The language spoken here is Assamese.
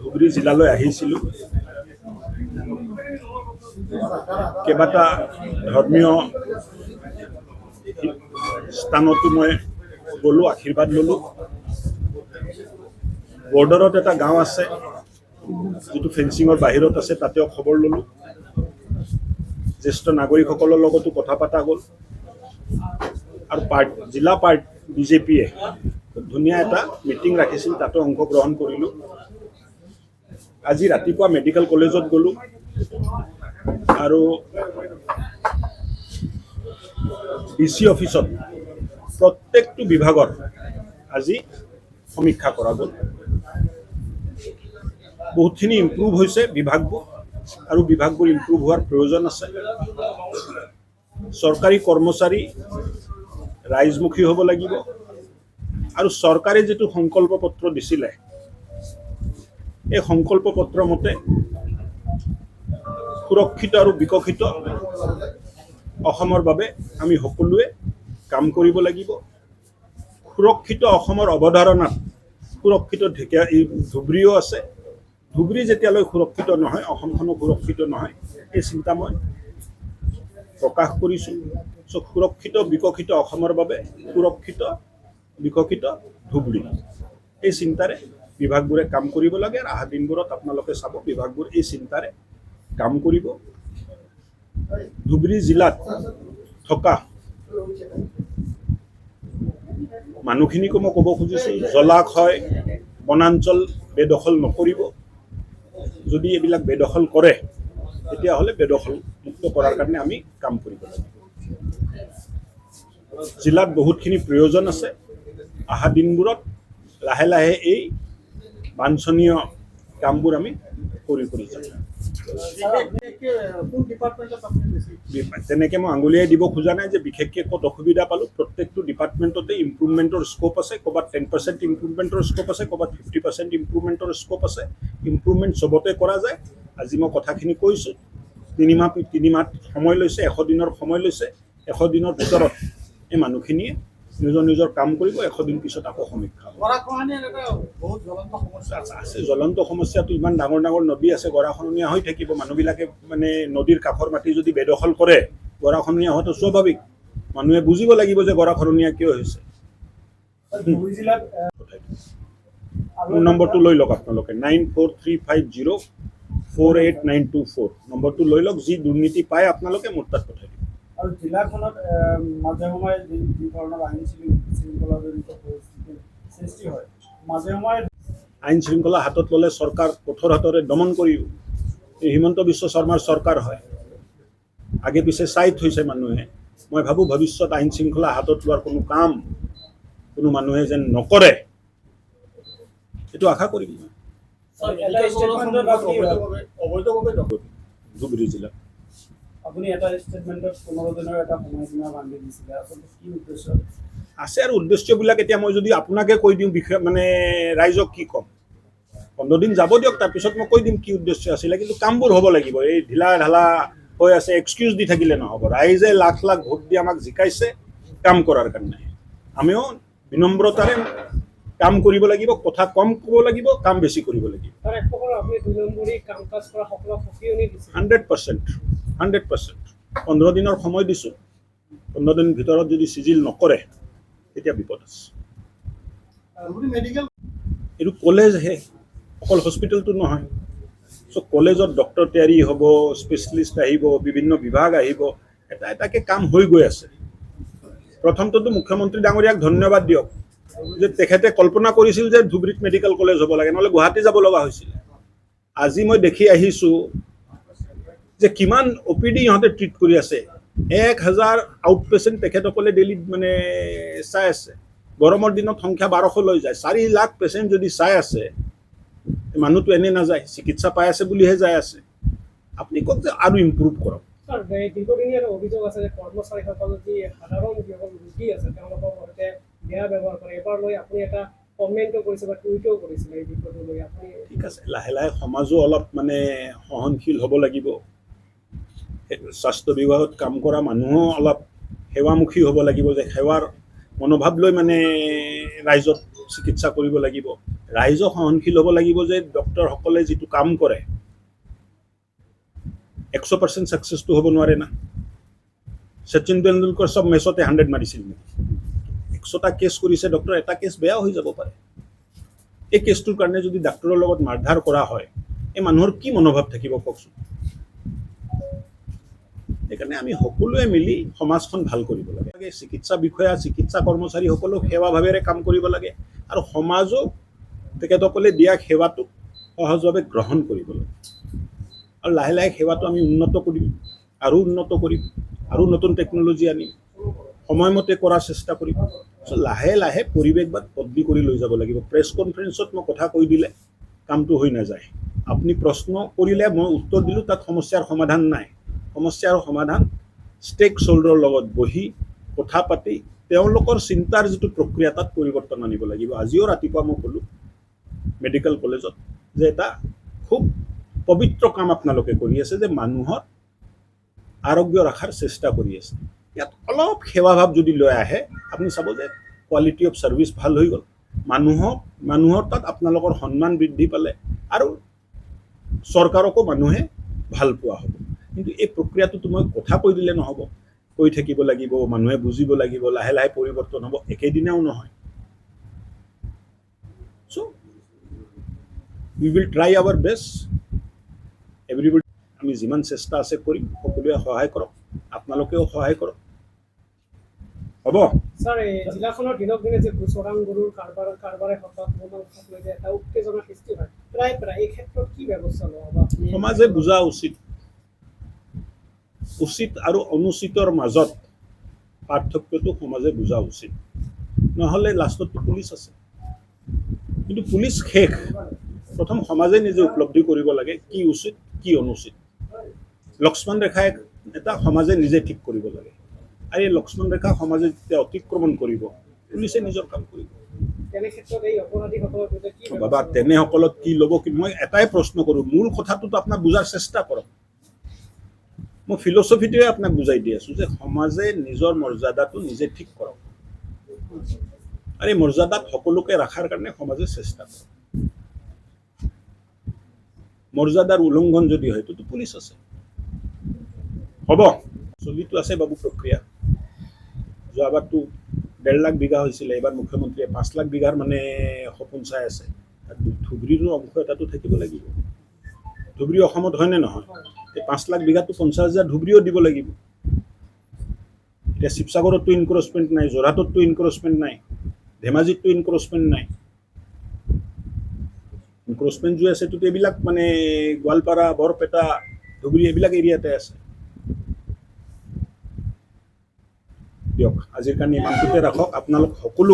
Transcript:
ধুবুৰী জিলালৈ আহিছিলোঁ। কেইবাটা ধৰ্মীয় স্থানতো মই গ'লোঁ, আশীৰ্বাদ ল'লোঁ। বৰ্ডাৰত এটা গাঁও আছে যিটো ফেন্সিঙৰ বাহিৰত আছে, তাতেও খবৰ ল'লোঁ। জ্যেষ্ঠ নাগৰিকসকলৰ লগতো কথা পতা গ'ল। আৰু জিলা বিজেপিয়ে খুব ধুনীয়া এটা মিটিং ৰাখিছিল, তাতো অংশগ্ৰহণ কৰিলোঁ। আজি ৰাতিপুৱা মেডিকেল কলেজত গ'লোঁ আৰু DC অফিচত প্ৰত্যেকটো বিভাগৰ আজি সমীক্ষা কৰা গ'ল। বহুতখিনি ইম্প্ৰুভ হৈছে বিভাগবোৰ, আৰু বিভাগবোৰ ইম্প্ৰুভ হোৱাৰ প্ৰয়োজন আছে। চৰকাৰী কৰ্মচাৰী ৰাইজমুখী হ'ব লাগিব, আৰু চৰকাৰে যিটো সংকল্প পত্ৰ দিছিলে, এই সংকল্প পত্ৰ মতে সুৰক্ষিত আৰু বিকশিত অসমৰ বাবে আমি সকলোৱে কাম কৰিব লাগিব। সুৰক্ষিত অসমৰ অৱধাৰণাত সুৰক্ষিত ধুবুৰীও আছে। ধুবুৰী যেতিয়ালৈ সুৰক্ষিত নহয়, অসমখনো সুৰক্ষিত নহয়, এই চিন্তা মই প্ৰকাশ কৰিছোঁ। সুৰক্ষিত বিকশিত অসমৰ বাবে সুৰক্ষিত বিকশিত ধুবুৰী, এই চিন্তাৰে বিভাগবোৰে কাম কৰিব লাগে। আৰু অহা দিনবোৰত আপোনালোকে চাব, বিভাগবোৰ এই চিন্তাৰে কাম কৰিব। ধুবুৰী জিলাত থকা মানুহখিনিকো মই ক'ব খুজিছোঁ, জলাশয় বনাঞ্চল বেদখল নকৰিব। যদি এইবিলাক বেদখল কৰে, তেতিয়াহ'লে বেদখল মুক্ত কৰাৰ কাৰণে আমি কাম কৰিব লাগিব। জিলাত বহুতখিনি প্ৰয়োজন আছে। অহা দিনবোৰত লাহে লাহে এই বাঞ্ছনীয় কামবোৰ আমি কৰি যাম। তেনেকৈ মই আঙুলিয়াই দিব খোজা নাই যে বিশেষকৈ ক'ত অসুবিধা পালোঁ। প্ৰত্যেকটো ডিপাৰ্টমেণ্টতে ইম্প্ৰুভমেণ্টৰ স্ক'প আছে। ক'ৰবাত 10% ইম্প্ৰুভমেণ্টৰ স্ক'প আছে, ক'ৰবাত 50% ইম্প্ৰুভমেণ্টৰ স্ক'প আছে। ইম্প্ৰুভমেণ্ট চবতে কৰা যায়। আজি মই কথাখিনি কৈছোঁ। 3 মাহ সময় লৈছে, 100 দিনৰ সময় লৈছে। 100 দিনৰ ভিতৰত এই মানুহখিনিয়ে নিজৰ কাম কৰিব। 100 দিন পিছত আকৌ সমীক্ষা আছে। জ্বলন্ত সমস্যাটো ইমান ডাঙৰ নদী আছে, গৰাখহনীয়া হৈ থাকিব। মানুহবিলাকে মানে নদীৰ কাষৰ মাটি যদি বেদখল কৰে, গৰাখহনীয়া হোৱাটো স্বাভাৱিক। মানুহে বুজিব লাগিব যে গৰাখহনীয়া কিয় হৈছে। মোৰ নম্বৰটো লৈ লওক আপোনালোকে, 9435048924 নম্বৰটো লৈ লওক। যি দুৰ্নীতি পায় আপোনালোকে মোৰ তাত পঠাই দিব। আৰু জিলাখনত মাজে সময়ে যি ধৰণৰ আইন শৃংখলাজনিত পৰিস্থিতিৰ সৃষ্টি হয়, মাজে সময়ে আইন শৃংখলা হাতত ল'লে চৰকাৰ কঠোৰ হাতৰে দমন কৰিব। এই হিমন্ত বিশ্ব শৰ্মাৰ চৰকাৰ হয়, আগে পিছে চাই থৈছে মানুহে। মই ভাবোঁ ভৱিষ্যত আইন শৃংখলা হাতত লোৱাৰ কোনো কাম কোনো মানুহে যেন নকৰে, এইটো আশা কৰিম। ধুবুৰী জিলা আপুনি এটা ষ্টেটমেণ্টত 15 দিনৰ এটা সময়সীমা বান্ধি দিছিলে, আচলতে কি উদ্দেশ্য আছে? আৰু উদ্দেশ্যবিলাক এতিয়া মই যদি আপোনাকে কৈ দিওঁ, বিষয় মানে ৰাইজক কি ক'ম? 15 দিন যাব দিয়ক, তাৰপিছত মই কৈ দিম কি উদ্দেশ্য আছিলে। কিন্তু কামবোৰ হ'ব লাগিব। এই ঢিলা ঢালা হৈ আছে, এক্সকিউজ দি থাকিলে নহ'ব। ৰাইজে লাখ লাখ ভোট দি আমাক জিকাইছে কাম কৰাৰ কাৰণে। আমিও বিনম্ৰতাৰে কাম কৰিব লাগিব, কথা কম ক'ব লাগিব, কাম বেছি কৰিব লাগিব। 100%। 15 দিনৰ সময় দিছোঁ। 15 দিনৰ ভিতৰত যদি চিজিল নকৰে, তেতিয়া বিপদ আছে। এইটো কলেজহে, অকল হস্পিটেলটো নহয়। কলেজত ডক্টৰ তৈয়াৰী হ'ব, স্পেচিয়েলিষ্ট আহিব, বিভিন্ন বিভাগ আহিব, এটাকৈ কাম হৈ গৈ আছে। প্ৰথমটোতো মুখ্যমন্ত্ৰী ডাঙৰীয়াক ধন্যবাদ দিয়ক যে তেখেতে কল্পনা কৰিছিল যে ধুবুৰীত মেডিকেল কলেজ হ'ব লাগে, নহ'লে গুৱাহাটী যাব লগা হৈছিল। আজি মই দেখি আহিছোঁ যে কিমান OPD ইহঁতে ট্ৰিট কৰি আছে। 1000 আউট পেচেণ্ট তেখেতসকলে ডেইলি মানে চাই আছে। গৰমৰ দিনত সংখ্যা 1200 লৈ যায়। 4 লাখ পেচেণ্ট যদি চাই আছে, মানুহটো এনে নাযায়, চিকিৎসা পাই আছে বুলিহে যাই আছে। আপুনি কওক যে আৰু ইম্প্ৰুভ কৰক। দীৰ্ঘদিনীয়া অভিযোগ আছে যে কৰ্মচাৰীসকল যি সাধাৰণ যিসকল ৰোগী আছে তেওঁলোকৰ সৈতে বেয়া ব্যৱহাৰ কৰে। এবাৰ লৈ আপুনি এটা কমেণ্টও কৰিছে বা টুইটো কৰিছিলে এই বিষয়টো লৈ। আপুনি ঠিক আছে, লাহে লাহে সমাজো অলপ মানে সহনশীল হ'ব লাগিব। স্বাস্থ্য বিভাগত কাম কৰা মানুহো অলপ সেৱামুখী হ'ব লাগিব, যে সেৱাৰ মনোভাৱ লৈ মানে ৰাইজত চিকিৎসা কৰিব লাগিব। ৰাইজক সহনশীল হ'ব লাগিব যে ডক্টৰসকলে যিটো কাম কৰে 100% ছাকচেছটো হ'ব নোৱাৰে না। শচীন তেণ্ডুলকাৰ চব মেচতে 100 মাৰিছিল নেকি? 100টা কেছ কৰিছে ডক্টৰ, এটা কেছ বেয়া হৈ যাব পাৰে। এই কেছটোৰ কাৰণে যদি ডাক্তৰৰ লগত মাৰধাৰ কৰা হয়, এই মানুহৰ কি মনোভাৱ থাকিব কওকচোন? সেইকাৰণে আমি সকলোৱে মিলি সমাজখন ভাল কৰিব লাগে। চিকিৎসা বিষয়া, চিকিৎসা কৰ্মচাৰীসকলেও সেৱাভাৱেৰে কাম কৰিব লাগে আৰু সমাজো তেখেতসকলে দিয়া সেৱাটোক সহজভাৱে গ্ৰহণ কৰিব লাগে। আৰু লাহে লাহে সেৱাটো আমি উন্নত কৰিম, আৰু উন্নত কৰিম, আৰু নতুন টেকন'লজি আনিম, সময়মতে কৰাৰ চেষ্টা কৰিম। লাহে লাহে পৰিৱেশবাদ বদলি কৰি লৈ যাব লাগিব। প্ৰেছ কনফাৰেন্সত মই কথা কৈ দিলে কামটো হৈ নাযায়। আপুনি প্ৰশ্ন কৰিলে মই উত্তৰ দিলোঁ, তাত সমস্যাৰ সমাধান নাই। সমস্যাৰ সমাধান ষ্টেক হোল্ডাৰৰ লগত বহি কথা পাতি তেওঁলোকৰ চিন্তাৰ যিটো প্ৰক্ৰিয়া তাত পৰিৱৰ্তন আনিব লাগিব। আজিও ৰাতিপুৱা মই ক'লোঁ মেডিকেল কলেজত যে এটা খুব পবিত্ৰ কাম আপোনালোকে কৰি আছে, যে মানুহৰ আৰোগ্য ৰখাৰ চেষ্টা কৰি আছে। ইয়াত অলপ সেৱাভাৱ যদি লৈ আহে, আপুনি চাব যে কোৱালিটি অফ ছাৰ্ভিচ ভাল হৈ গ'ল। মানুহৰ তাত আপোনালোকৰ সন্মান বৃদ্ধি পালে আৰু চৰকাৰকো মানুহে ভাল পোৱা হ'ব। কিন্তু এই প্ৰক্ৰিয়াটোতো মই কথা কৈ দিলে নহ'ব, কৈ থাকিব লাগিব, মানুহে বুজিব লাগিব, লাহে লাহে পৰিৱৰ্তন হ'ব, একেদিনাও নহয়। So' we will try our best. Everybody, আমি যিমান চেষ্টা আছে কৰিম, সকলোৱে সহায় কৰক, আপোনালোকেও সহায় কৰক, হ'ব? ছাৰ, এই জিলাখনৰ দিনক দিনে যে চোৰাং গৰুৰ কাৰবাৰে হঠাৎ লৈ যে এটা উত্তেজনাৰ সৃষ্টি হয়, প্ৰায় এই ক্ষেত্ৰত কি ব্যৱস্থা লোৱা হ'ব? সমাজে বুজা উচিত আৰু অনুচিতৰ মাজত পাৰ্থক্যটো সমাজে বুজা উচিত। নহ'লে লাষ্টততো পুলিচ আছে, কিন্তু পুলিচ শেষ। প্ৰথম সমাজে নিজে উপলব্ধি কৰিব লাগে কি উচিত কি অনুচিত। লক্ষ্মণ ৰেখা এটা সমাজে নিজে ঠিক কৰিব লাগে, আৰু এই লক্ষ্মণ ৰেখা সমাজে যেতিয়া অতিক্ৰমণ কৰিব, পুলিচে নিজৰ কাম কৰিব। তেনে ক্ষেত্ৰত এই অপৰাধীসকলৰ বিৰুদ্ধে কি বাবা, তেনেসকলত কি ল'ব? কিন্তু মই এটাই প্ৰশ্ন কৰোঁ, মূল কথাটোতো আপোনাক বুজাৰ চেষ্টা কৰক। মই ফিলচফিটোৱে আপোনাক বুজাই দি আছোঁ যে সমাজে নিজৰ মৰ্যাদাটো নিজে ঠিক কৰক, আৰু এই মৰ্যাদাত সকলোকে ৰখাৰ কাৰণে সমাজে চেষ্টা কৰক। মৰ্যাদাৰ উলংঘন যদি হয়, তো পুলিচ আছে, হ'ব? চলিটো আছে বাবু প্ৰক্ৰিয়া। যোৱাবাৰতো 1.5 লাখ বিঘা হৈছিলে, এইবাৰ মুখ্যমন্ত্ৰীয়ে 5 লাখ বিঘাৰ মানে সপোন চাই আছে। ধুবুৰীৰো অংশ এটাতো থাকিব লাগিব। ধুবুৰী অসমত হয়নে নহয়? এই 5 লাখ বিঘাটো 50,000 ধুবুৰীও দিব লাগিব। এতিয়া শিৱসাগৰতো ইনক্ৰচমেণ্ট নাই, যোৰহাটতো ইনক্ৰচমেণ্ট নাই, ধেমাজিততো ইনক্ৰচমেণ্ট নাই। ইনক্ৰচমেণ্ট যে আছে তো এইবিলাক মানে গোৱালপাৰা, বৰপেটা, ধুবুৰী এইবিলাক এৰিয়াতে আছে। দিয়ক, আজিৰ কাৰণে ইমানটোতে ৰাখক। আপোনালোক সকলো